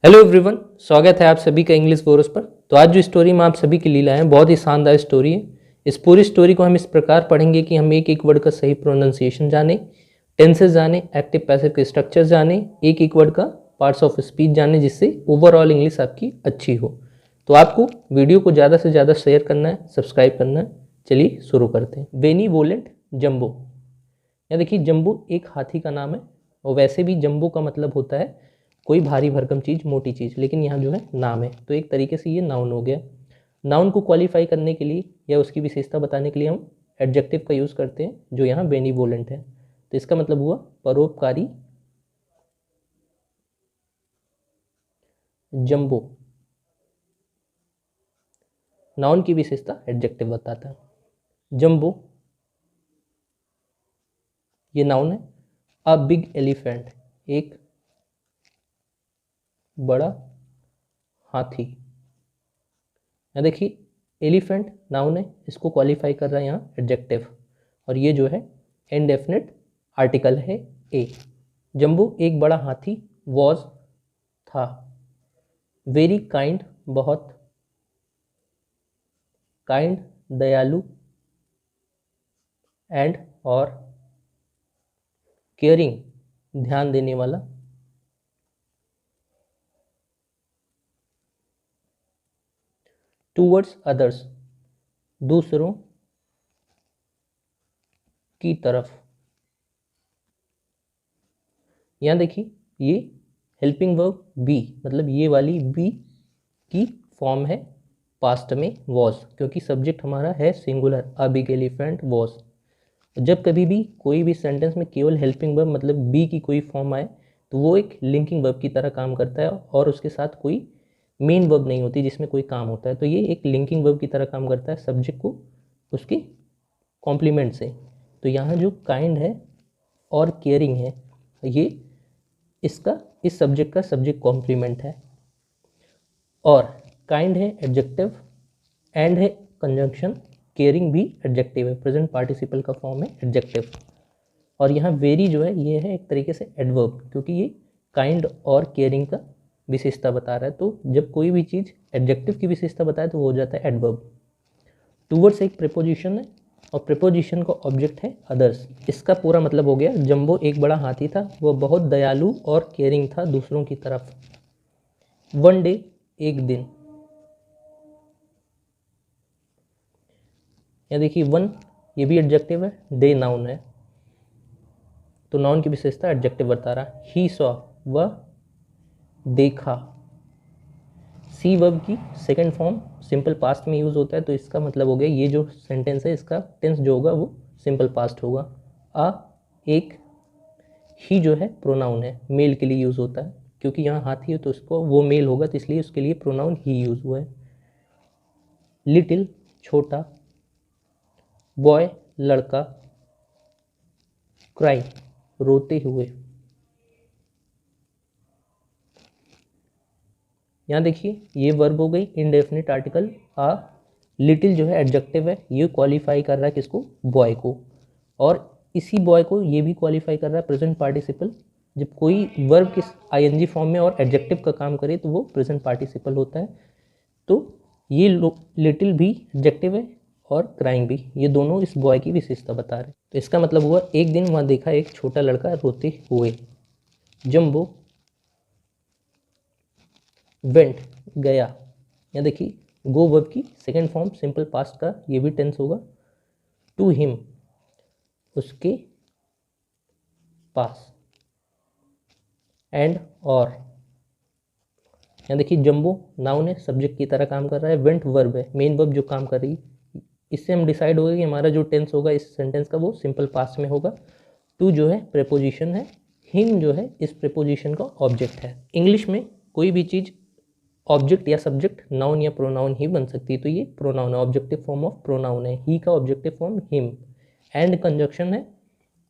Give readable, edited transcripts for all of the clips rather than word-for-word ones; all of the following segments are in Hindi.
हेलो एवरीवन, स्वागत है आप सभी का इंग्लिश कोर्स पर। तो आज जो स्टोरी मैं आप सभी के लिए लाए हैं बहुत ही शानदार स्टोरी है। इस पूरी स्टोरी को हम इस प्रकार पढ़ेंगे कि हम एक एक वर्ड का सही प्रोनाउंसिएशन जाने, टेंसेस जाने, एक्टिव पैसिव के स्ट्रक्चर्स जाने, एक एक वर्ड का पार्ट्स ऑफ स्पीच जाने, जिससे ओवरऑल इंग्लिश आपकी अच्छी हो। तो आपको वीडियो को ज़्यादा से ज़्यादा शेयर करना है, सब्सक्राइब करना है। चलिए शुरू करते हैं। बेनीवोलेंट जंबो। या देखिए, जंबो एक हाथी का नाम है और वैसे भी जंबो का मतलब होता है कोई भारी भरकम चीज़, मोटी चीज़, लेकिन यहाँ जो है नाम है, तो एक तरीके से ये नाउन हो गया। नाउन को क्वालिफाई करने के लिए या उसकी विशेषता बताने के लिए हम एडजेक्टिव का यूज़ करते हैं, जो यहाँ बेनीवोलेंट है। तो इसका मतलब हुआ परोपकारी जंबो। नाउन की विशेषता एडजेक्टिव बताता है। जंबो ये नाउन है। अ बिग एलिफेंट एक बड़ा हाथी। यहाँ देखिए, एलिफेंट नाउन है, इसको क्वालिफाई कर रहा है यहाँ एडजेक्टिव, और ये जो है इनडेफिनिट आर्टिकल है ए। जंबू एक बड़ा हाथी, वॉज था, वेरी काइंड बहुत काइंड दयालु, एंड और केयरिंग ध्यान देने वाला, टूवर्ड्स अदर्स दूसरों की तरफ। यहाँ देखिए, ये हेल्पिंग वर्ब बी, मतलब ये वाली बी की फॉर्म है पास्ट में वॉज, क्योंकि सब्जेक्ट हमारा है singular, a big elephant was. जब कभी भी कोई भी सेंटेंस में केवल हेल्पिंग वर्ब मतलब बी की कोई फॉर्म आए तो वो एक लिंकिंग वर्ब की तरह काम करता है, और उसके साथ कोई मेन वर्ब नहीं होती जिसमें कोई काम होता है। तो ये एक लिंकिंग वर्ब की तरह काम करता है सब्जेक्ट को उसके कॉम्प्लीमेंट से। तो यहाँ जो काइंड है और केयरिंग है, ये इसका इस सब्जेक्ट का सब्जेक्ट कॉम्प्लीमेंट है। और काइंड है एडजेक्टिव, एंड है कंजंक्शन, केयरिंग भी एडजेक्टिव है, प्रेजेंट पार्टिसिपल का फॉर्म है एडजेक्टिव। और यहाँ वेरी जो है ये है एक तरीके से एडवर्ब, क्योंकि ये काइंड और केयरिंग का विशेषता बता रहा है। तो जब कोई भी चीज़ एडजेक्टिव की विशेषता बताए तो वो हो जाता है एडवर्ब। टूवर्ड्स एक प्रीपोजिशन है और प्रीपोजिशन का ऑब्जेक्ट है अदर्स। इसका पूरा मतलब हो गया, जंबो एक बड़ा हाथी था, वह बहुत दयालु और केयरिंग था दूसरों की तरफ। वन डे एक दिन। यहाँ देखिए, वन ये भी एडजेक्टिव है, डे नाउन है, तो नाउन की विशेषता एडजेक्टिव बता रहा है। ही सॉ वह देखा। सी वर्ब की सेकंड फॉर्म सिंपल पास्ट में यूज़ होता है, तो इसका मतलब हो गया ये जो सेंटेंस है इसका टेंस जो होगा वो सिंपल पास्ट होगा। अ एक ही जो है प्रोनाउन है, मेल के लिए यूज़ होता है, क्योंकि यहाँ हाथी है तो उसको वो मेल होगा, तो इसलिए उसके लिए प्रोनाउन ही यूज़ हुआ है। लिटिल छोटा, बॉय लड़का, क्राई रोते हुए। यहाँ देखिए, ये वर्ब हो गई इनडेफिनिट आर्टिकल आ। लिटिल जो है एडजेक्टिव है, ये क्वालिफाई कर रहा है किसको, बॉय को, और इसी बॉय को ये भी क्वालिफाई कर रहा है प्रेजेंट पार्टिसिपल। जब कोई वर्ब किस आईएनजी फॉर्म में और एडजेक्टिव का काम करे तो वो प्रेजेंट पार्टिसिपल होता है। तो ये लिटिल भी एडजेक्टिव है और क्राइंग भी, ये दोनों इस बॉय की विशेषता बता रहे हैं। तो इसका मतलब हुआ, एक दिन वहाँ देखा एक छोटा लड़का रोते हुए। जंबो वेंट गया। यहाँ देखिए, गो वर्ब की सेकेंड फॉर्म सिंपल पास्ट का ये भी टेंस होगा। टू हिम उसके पास, एंड और। यहाँ देखिए, जंबो नाउन है, सब्जेक्ट की तरह काम कर रहा है, वेंट वर्ब है, मेन वर्ब जो काम कर रही है। इससे हम डिसाइड होगा कि हमारा जो टेंस होगा इस सेंटेंस का वो सिंपल पास्ट में होगा। टू जो है प्रेपोजिशन है, हिम जो है इस प्रेपोजिशन का ऑब्जेक्ट है। इंग्लिश में कोई भी चीज़ ऑब्जेक्ट या सब्जेक्ट, नाउन या प्रोनाउन ही बन सकती है, तो ये प्रोनाउन है, ऑब्जेक्टिव फॉर्म ऑफ प्रोनाउन है। ही का objective form him. And conjunction है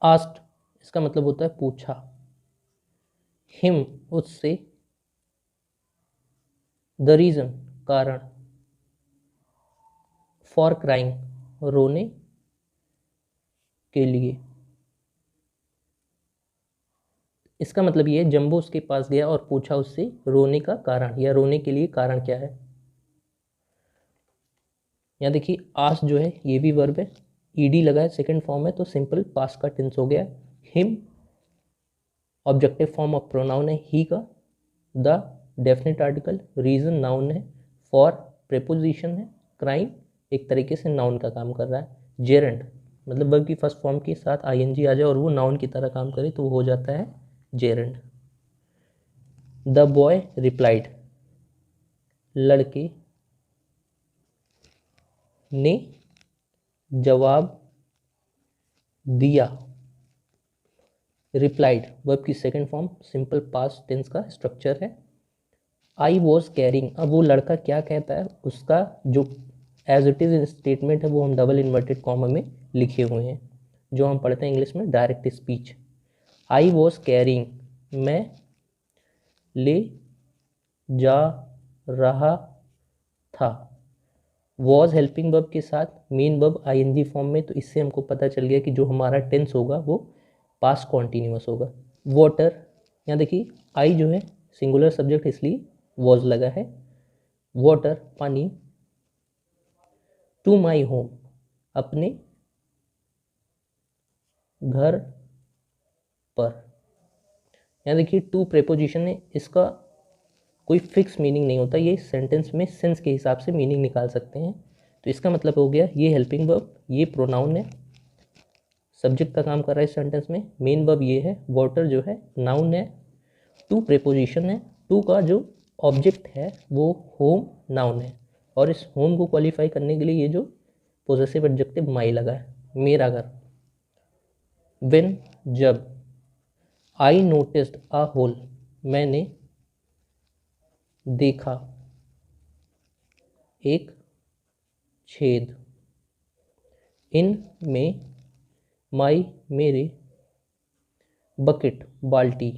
आस्क्ड, इसका मतलब होता है पूछा। हिम उससे, द रीजन कारण, फॉर क्राइंग रोने के लिए। इसका मतलब ये है जंबो उसके पास गया और पूछा उससे रोने का कारण या रोने के लिए कारण क्या है। यहाँ देखिए आस जो है ये भी वर्ब है, ईडी लगा है, सेकंड फॉर्म है तो सिंपल पास्ट का टेंस हो गया। Him objective form of pronoun है ही का। The definite article, reason noun है। फॉर प्रेपोजिशन है। क्राइम एक तरीके से नाउन का काम कर रहा है। जेरेंड मतलब वर्ब की फर्स्ट फॉर्म के साथ आईएनजी आ जाए और वो नाउन की तरह काम करे तो वो हो जाता है जेरेंड। द बॉय रिप्लाइड, लड़के ने जवाब दिया। रिप्लाइड वर्ब की second form, simple past tense का स्ट्रक्चर है। आई वॉज कैरिंग, अब वो लड़का क्या कहता है उसका जो एज इट इज स्टेटमेंट है वो हम डबल इन्वर्टेड कॉमा में लिखे हुए हैं, जो हम पढ़ते हैं इंग्लिश में direct speech. I was carrying, मैं ले जा रहा था। वॉज हेल्पिंग वर्ब के साथ मेन वर्ब आईएनजी फॉर्म में, तो इससे हमको पता चल गया कि जो हमारा टेंस होगा वो पास्ट कॉन्टिन्यूअस होगा। वाटर, यहाँ देखिए आई जो है सिंगुलर सब्जेक्ट इसलिए वॉज लगा है। वाटर पानी। टू माई होम अपने घर पर, यहाँ देखिए टू प्रेपोजिशन है, इसका कोई फिक्स मीनिंग नहीं होता, ये सेंटेंस में सेंस के हिसाब से मीनिंग निकाल सकते हैं। तो इसका मतलब हो गया ये हेल्पिंग वर्ब, ये प्रोनाउन है, सब्जेक्ट का काम कर रहा है इस सेंटेंस में। मेन वर्ब ये है, वाटर जो है नाउन है, टू प्रेपोजिशन है, टू का जो ऑब्जेक्ट है वो होम नाउन है, और इस होम को क्वालिफाई करने के लिए ये जो पोजेसिव एडजेक्टिव माई लगा है, मेरा घर। व्हेन जब, आई नोटिस्ड अ होल मैंने देखा एक छेद। इन में, माई मेरे, बकेट बाल्टी,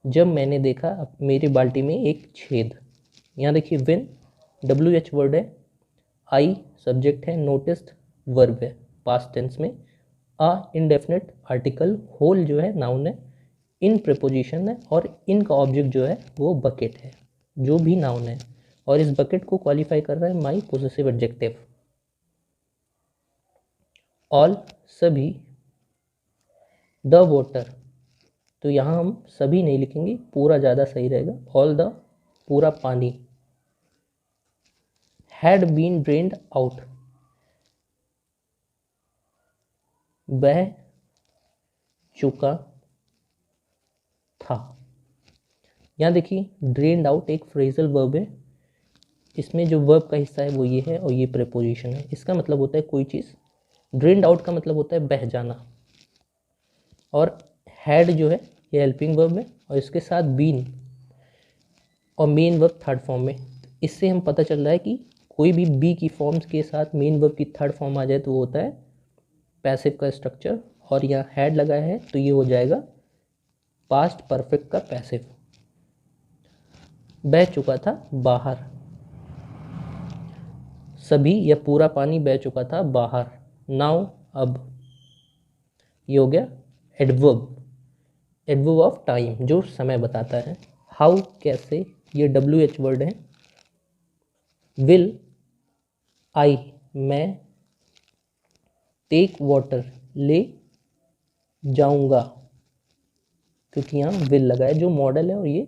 जब मैंने देखा मेरी बाल्टी में एक छेद। यहाँ देखिए व्हेन डब्ल्यू एच वर्ड है, आई सब्जेक्ट है, नोटिस्ड वर्ब है पास्ट टेंस में, अ इनडेफिनेट आर्टिकल, होल जो है नाउन है, इन प्रेपोजिशन है, और इन का ऑब्जेक्ट जो है वो बकेट है जो भी नाउन है, और इस बकेट को क्वालिफाई कर रहा है माई पोजेसिव एडजेक्टिव। ऑल सभी, द वाटर, तो यहाँ हम सभी नहीं लिखेंगे, पूरा ज़्यादा सही रहेगा, ऑल द पूरा पानी। हैड बीन ड्रेन्ड आउट, बह चुका था। यहाँ देखिए ड्रेन्ड आउट एक फ्रेजल वर्ब है, इसमें जो वर्ब का हिस्सा है वो ये है और ये प्रेपोजिशन है। इसका मतलब होता है कोई चीज़, ड्रेन्ड आउट का मतलब होता है बह जाना, और हैड जो है ये हेल्पिंग वर्ब है और इसके साथ बीन और मेन वर्ब थर्ड फॉर्म में। इससे हम पता चल रहा है कि कोई भी बी की फॉर्म्स के साथ मेन वर्ब की थर्ड फॉर्म आ जाए तो वो होता है पैसिव का स्ट्रक्चर, और यहाँ हैड लगा है तो ये हो जाएगा पास्ट परफेक्ट का पैसिव। बह चुका था बाहर, सभी या पूरा पानी बह चुका था बाहर। नाउ अब, ये हो गया एडवर्ब, एडवर्ब ऑफ टाइम जो समय बताता है। हाउ कैसे, ये डब्ल्यू एच वर्ड है। विल आई मैं, टेक वाटर ले जाऊंगा, क्योंकि यहाँ विल लगा है जो मॉडल है और ये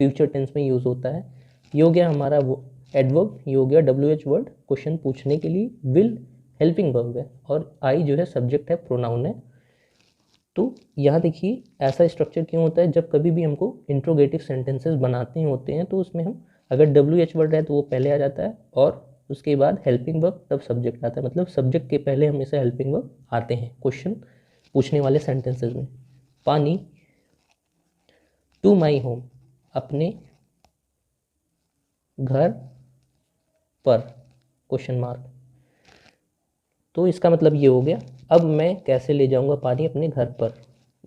फ्यूचर टेंस में यूज होता है। ये हो गया हमारा वो एडवर्ब, ये हो गया डब्ल्यू एच वर्ड क्वेश्चन पूछने के लिए। विल हेल्पिंग वर्ब है और आई जो है सब्जेक्ट है, प्रोनाउन है। तो यहाँ देखिए ऐसा स्ट्रक्चर क्यों होता है, जब कभी भी हमको इंट्रोगेटिव सेंटेंसेस बनाते होते हैं तो उसमें हम अगर डब्ल्यू एच वर्ड है तो वो पहले आ जाता है और उसके बाद हेल्पिंग वर्ब, तब सब्जेक्ट आता है, मतलब सब्जेक्ट के पहले हमेशा हेल्पिंग वर्ब आते हैं क्वेश्चन पूछने वाले सेंटेंसेस में। पानी, टू माई होम अपने घर पर, क्वेश्चन मार्क। तो इसका मतलब ये हो गया, अब मैं कैसे ले जाऊंगा पानी अपने घर पर।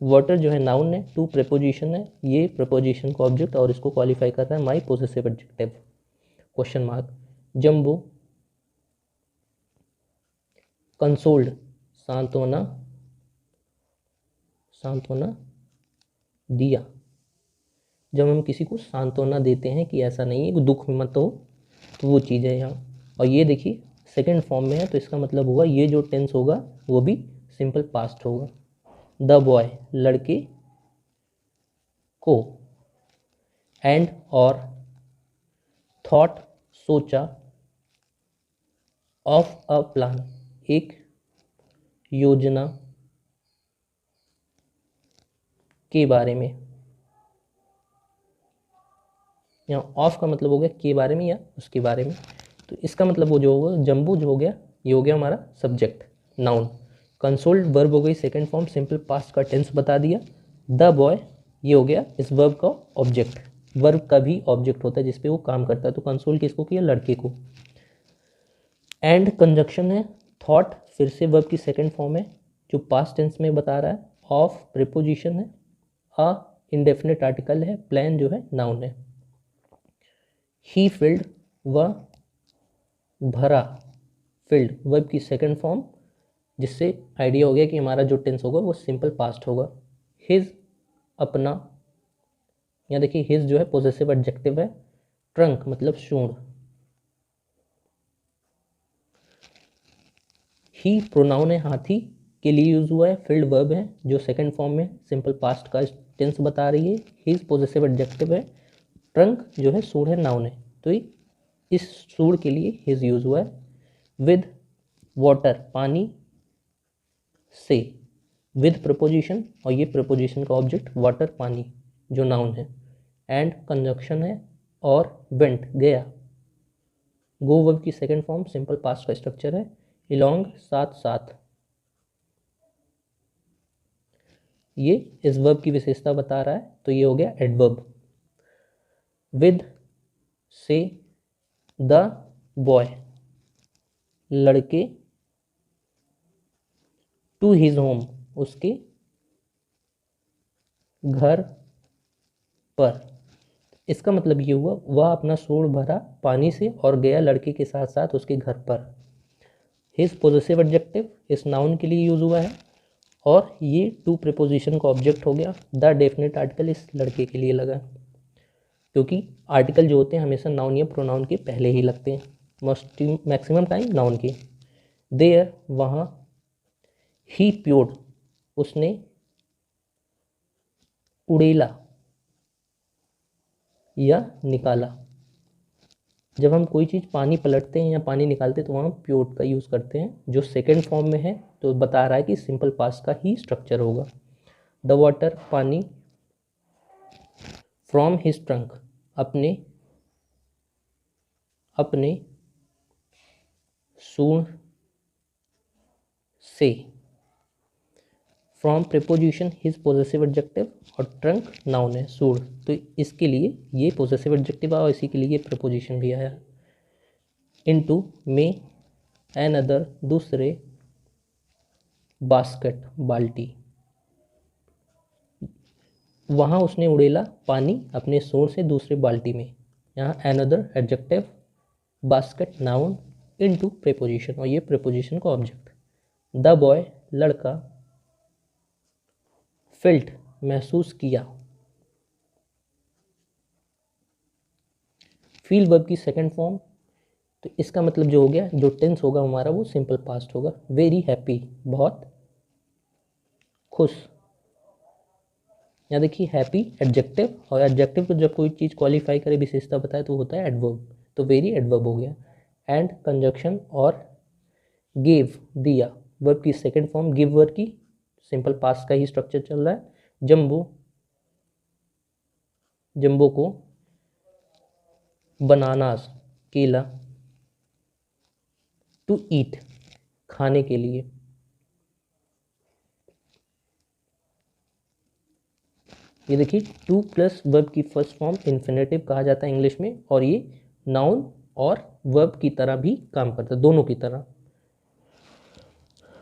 वाटर जो है नाउन है, टू प्रेपोजिशन है, ये प्रेपोजिशन का ऑब्जेक्ट और इसको क्वालिफाई कर रहा है माई पोजेसिव एडजेक्टिव, क्वेश्चन मार्क। जम्बो, कंसोल्ड सांत्वना, सांत्वना दिया। जब हम किसी को सांत्वना देते हैं कि ऐसा नहीं है कि दुख में मत हो, तो वो चीज़ है यहाँ। और ये देखिए सेकंड फॉर्म में है, तो इसका मतलब होगा ये जो टेंस होगा वो भी सिंपल पास्ट होगा। द बॉय लड़के को, एंड और थॉट सोचा, ऑफ अ प्लान एक योजना के बारे में। यहाँ ऑफ का मतलब हो गया के बारे में या उसके बारे में, तो इसका मतलब वो जो होगा जम्बू जो हो गया, ये हो गया हमारा सब्जेक्ट नाउन। कंसोल्ड वर्ब हो गई सेकंड फॉर्म, सिंपल पास्ट का टेंस बता दिया। द बॉय ये हो गया इस वर्ब का ऑब्जेक्ट, वर्ब का भी ऑब्जेक्ट होता है जिसपे वो काम करता है, तो कंसोल किसको किया, लड़के को। एंड कंजक्शन है, थॉट फिर से वर्ब की सेकंड फॉर्म है जो पास्ट टेंस में बता रहा है। ऑफ प्रीपोजिशन है, अ इंडेफिनिट आर्टिकल है, प्लान जो है नाउन है। ही फिल्ड व भरा, फिल्ड वर्ब की सेकंड फॉर्म, जिससे आइडिया हो गया कि हमारा जो टेंस होगा वो सिंपल पास्ट होगा। हिज अपना, यहाँ देखिए हिज जो है पोजेसिव एडजेक्टिव है। ट्रंक मतलब सूंड। ही प्रोनाउन है, हाथी के लिए यूज हुआ है। फिल्ड वर्ब है जो सेकंड फॉर्म में सिंपल पास्ट का टेंस बता रही है। हिज पोजेसिव एडजेक्टिव है। ट्रंक जो है सूंड है, नाउन है, तो इस सूंड के लिए हिज यूज हुआ है। विद वाटर पानी से, विद प्रपोजिशन, और ये प्रपोजिशन का ऑब्जेक्ट वाटर पानी जो नाउन है। एंड कंजक्शन है, और वेंट गया। गो वर्ब की सेकंड फॉर्म सिंपल पास्ट का स्ट्रक्चर है। इलोंग साथ साथ, ये इस वर्ब की विशेषता बता रहा है, तो ये हो गया एडवर्ब। विद से द बॉय लड़के, टू हिज होम उसके घर पर, इसका मतलब ये हुआ वह अपना सूंड भरा पानी से और गया लड़के के साथ साथ उसके घर पर। हिज पोजेसिव एडजेक्टिव इस नाउन के लिए यूज हुआ है, और ये टू प्रीपोजिशन का ऑब्जेक्ट हो गया। द डेफिनेट आर्टिकल इस लड़के के लिए लगा, क्योंकि आर्टिकल जो होते हैं हमेशा नाउन या प्रोनाउन के पहले ही लगते हैं, मैक्सिमम टाइम नाउन के। देयर वहाँ, ही प्योर्ड उसने उड़ेला या निकाला। जब हम कोई चीज़ पानी पलटते हैं या पानी निकालते हैं तो वहाँ प्योर्ड का यूज़ करते हैं, जो सेकंड फॉर्म में है, तो बता रहा है कि सिंपल पास्ट का ही स्ट्रक्चर होगा। द वाटर पानी, फ्रॉम हिज ट्रंक अपने सूंड से। From preposition his possessive adjective, और ट्रंक नाउन है, सूंड, तो इसके लिए ये पोजेसिव एडजेक्टिव आया और इसी के लिए ये प्रीपोजिशन भी आया। इनटू में एन अदर दूसरे, बास्केट बाल्टी, वहाँ उसने उड़ेला पानी अपने सूंड से दूसरे बाल्टी में। यहाँ another adjective, basket noun, into preposition, और ये प्रीपोजिशन का ऑब्जेक्ट। द बॉय लड़का, फेल्ट महसूस किया, फील वर्ब की सेकंड फॉर्म, तो इसका मतलब जो हो गया जो टेंस होगा हमारा वो सिंपल पास्ट होगा। वेरी हैप्पी बहुत खुश। यहाँ देखिए हैप्पी एडजेक्टिव, और एडजेक्टिव को जब कोई चीज़ क्वालिफाई करे विशेषता बताए तो होता है एडवर्ब, तो वेरी एडवर्ब हो गया। एंड कंजक्शन और गिव दिया, वर्ब की सेकंड फॉर्म, गिव वर्ब की सिंपल पास्ट का ही स्ट्रक्चर चल रहा है। जम्बो को बनानास केला, टू ईट खाने के लिए। ये देखिए टू प्लस वर्ब की फर्स्ट फॉर्म इन्फिनेटिव कहा जाता है इंग्लिश में, और ये नाउन और वर्ब की तरह भी काम करता है, दोनों की तरह।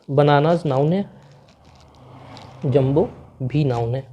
बनानास नाउन है, जम्बो भी नाउन है।